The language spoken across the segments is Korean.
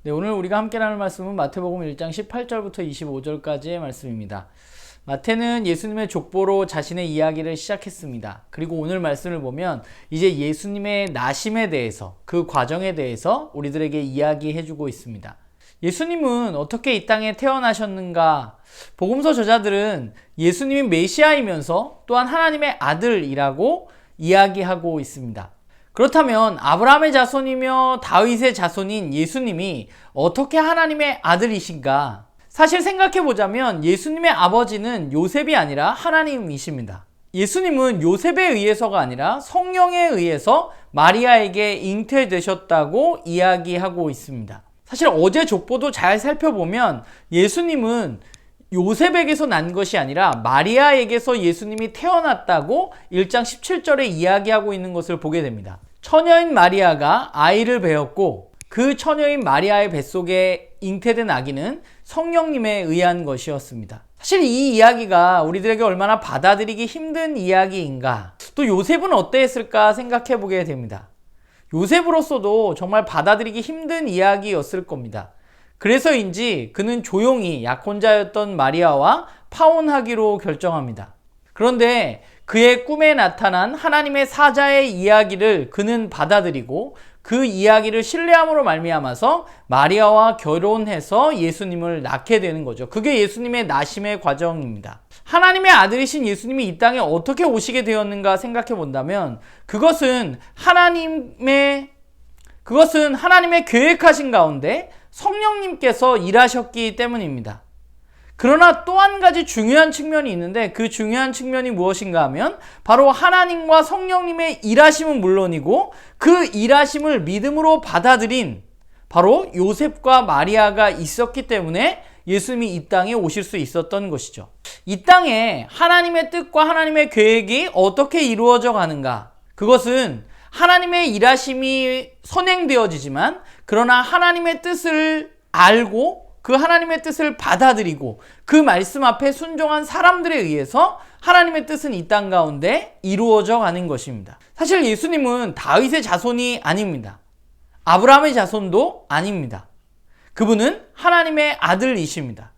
네, 오늘 우리가 함께 나눌 말씀은 마태복음 1장 18절부터 25절까지의 말씀입니다. 마태는 예수님의 족보로 자신의 이야기를 시작했습니다. 그리고 오늘 말씀을 보면 이제 예수님의 나심에 대해서, 그 과정에 대해서 우리들에게 이야기해주고 있습니다. 예수님은 어떻게 이 땅에 태어나셨는가? 복음서 저자들은 예수님이 메시아이면서 또한 하나님의 아들이라고 이야기하고 있습니다. 그렇다면 아브라함의 자손이며 다윗의 자손인 예수님이 어떻게 하나님의 아들이신가? 사실 생각해보자면 예수님의 아버지는 요셉이 아니라 하나님이십니다. 예수님은 요셉에 의해서가 아니라 성령에 의해서 마리아에게 잉태되셨다고 이야기하고 있습니다. 사실 어제 족보도 잘 살펴보면 예수님은 요셉에게서 난 것이 아니라 마리아에게서 예수님이 태어났다고 1장 17절에 이야기하고 있는 것을 보게 됩니다. 처녀인 마리아가 아이를 배었고 그 처녀인 마리아의 뱃속에 잉태된 아기는 성령님에 의한 것이었습니다. 사실 이 이야기가 우리들에게 얼마나 받아들이기 힘든 이야기인가, 또 요셉은 어땠을까 생각해 보게 됩니다. 요셉으로서도 정말 받아들이기 힘든 이야기였을 겁니다. 그래서인지 그는 조용히 약혼자였던 마리아와 파혼하기로 결정합니다. 그런데 그의 꿈에 나타난 하나님의 사자의 이야기를 그는 받아들이고 그 이야기를 신뢰함으로 말미암아서 마리아와 결혼해서 예수님을 낳게 되는 거죠. 그게 예수님의 나심의 과정입니다. 하나님의 아들이신 예수님이 이 땅에 어떻게 오시게 되었는가 생각해 본다면 그것은 하나님의 계획하신 가운데 성령님께서 일하셨기 때문입니다. 그러나 또 한 가지 중요한 측면이 있는데 그 중요한 측면이 무엇인가 하면 바로 하나님과 성령님의 일하심은 물론이고 그 일하심을 믿음으로 받아들인 바로 요셉과 마리아가 있었기 때문에 예수님이 이 땅에 오실 수 있었던 것이죠. 이 땅에 하나님의 뜻과 하나님의 계획이 어떻게 이루어져 가는가? 그것은 하나님의 일하심이 선행되어지지만 그러나 하나님의 뜻을 알고 그 하나님의 뜻을 받아들이고 그 말씀 앞에 순종한 사람들에 의해서 하나님의 뜻은 이 땅 가운데 이루어져 가는 것입니다. 사실 예수님은 다윗의 자손이 아닙니다. 아브라함의 자손도 아닙니다. 그분은 하나님의 아들이십니다.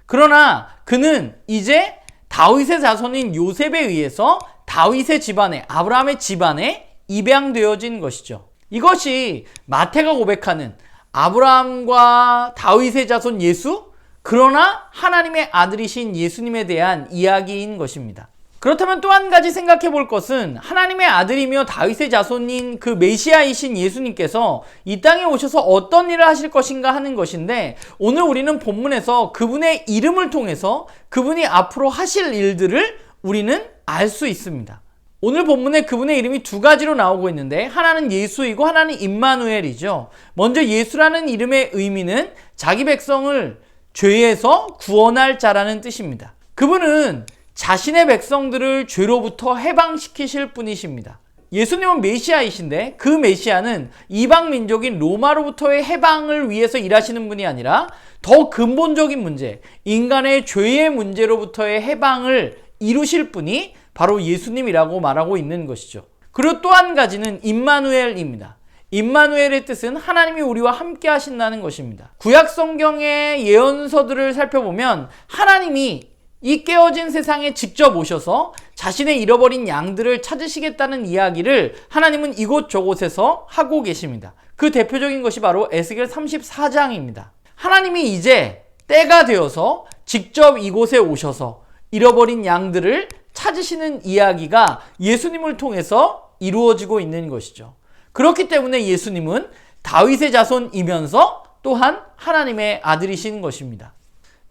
그러나 그는 이제 다윗의 자손인 요셉에 의해서 다윗의 집안에, 아브라함의 집안에 입양되어진 것이죠. 이것이 마태가 고백하는 아브라함과 다윗의 자손 예수, 그러나 하나님의 아들이신 예수님에 대한 이야기인 것입니다. 그렇다면 또 한 가지 생각해 볼 것은 하나님의 아들이며 다윗의 자손인 그 메시아이신 예수님께서 이 땅에 오셔서 어떤 일을 하실 것인가 하는 것인데, 오늘 우리는 본문에서 그분의 이름을 통해서 그분이 앞으로 하실 일들을 우리는 알 수 있습니다. 오늘 본문에 그분의 이름이 두 가지로 나오고 있는데 하나는 예수이고 하나는 임마누엘이죠. 먼저 예수라는 이름의 의미는 자기 백성을 죄에서 구원할 자라는 뜻입니다. 그분은 자신의 백성들을 죄로부터 해방시키실 분이십니다. 예수님은 메시아이신데 그 메시아는 이방 민족인 로마로부터의 해방을 위해서 일하시는 분이 아니라 더 근본적인 문제, 인간의 죄의 문제로부터의 해방을 이루실 분이 바로 예수님이라고 말하고 있는 것이죠. 그리고 또 한 가지는 임마누엘입니다. 임마누엘의 뜻은 하나님이 우리와 함께 하신다는 것입니다. 구약 성경의 예언서들을 살펴보면 하나님이 이 깨어진 세상에 직접 오셔서 자신의 잃어버린 양들을 찾으시겠다는 이야기를 하나님은 이곳저곳에서 하고 계십니다. 그 대표적인 것이 바로 에스겔 34장입니다. 하나님이 이제 때가 되어서 직접 이곳에 오셔서 잃어버린 양들을 찾으시는 이야기가 예수님을 통해서 이루어지고 있는 것이죠. 그렇기 때문에 예수님은 다윗의 자손이면서 또한 하나님의 아들이신 것입니다.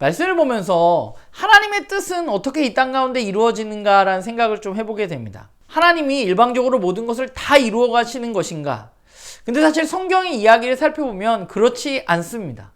말씀을 보면서 하나님의 뜻은 어떻게 이 땅 가운데 이루어지는가라는 생각을 좀 해보게 됩니다. 하나님이 일방적으로 모든 것을 다 이루어 가시는 것인가? 근데 사실 성경의 이야기를 살펴보면 그렇지 않습니다.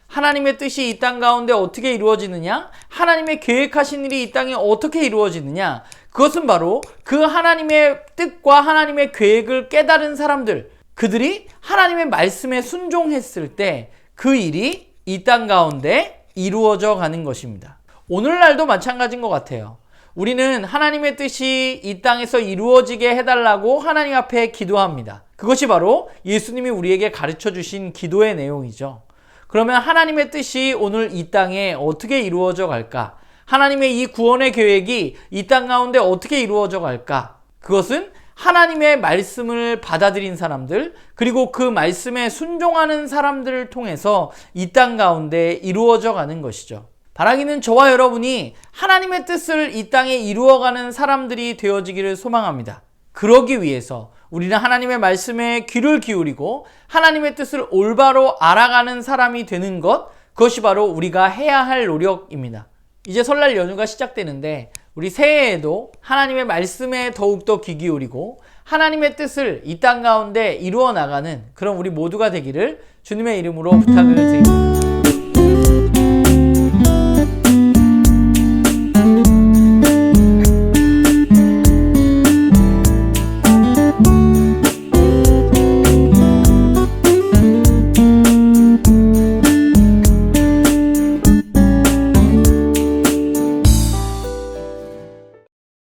하나님의 뜻이 이 땅 가운데 어떻게 이루어지느냐? 하나님의 계획하신 일이 이 땅에 어떻게 이루어지느냐? 그것은 바로 그 하나님의 뜻과 하나님의 계획을 깨달은 사람들, 그들이 하나님의 말씀에 순종했을 때 그 일이 이 땅 가운데 이루어져 가는 것입니다. 오늘날도 마찬가지인 것 같아요. 우리는 하나님의 뜻이 이 땅에서 이루어지게 해달라고 하나님 앞에 기도합니다. 그것이 바로 예수님이 우리에게 가르쳐 주신 기도의 내용이죠. 그러면 하나님의 뜻이 오늘 이 땅에 어떻게 이루어져 갈까? 하나님의 이 구원의 계획이 이 땅 가운데 어떻게 이루어져 갈까? 그것은 하나님의 말씀을 받아들인 사람들, 그리고 그 말씀에 순종하는 사람들을 통해서 이 땅 가운데 이루어져 가는 것이죠. 바라기는 저와 여러분이 하나님의 뜻을 이 땅에 이루어가는 사람들이 되어지기를 소망합니다. 그러기 위해서 우리는 하나님의 말씀에 귀를 기울이고 하나님의 뜻을 올바로 알아가는 사람이 되는 것, 그것이 바로 우리가 해야 할 노력입니다. 이제 설날 연휴가 시작되는데 우리 새해에도 하나님의 말씀에 더욱더 귀 기울이고 하나님의 뜻을 이 땅 가운데 이루어 나가는 그런 우리 모두가 되기를 주님의 이름으로 부탁을 드립니다.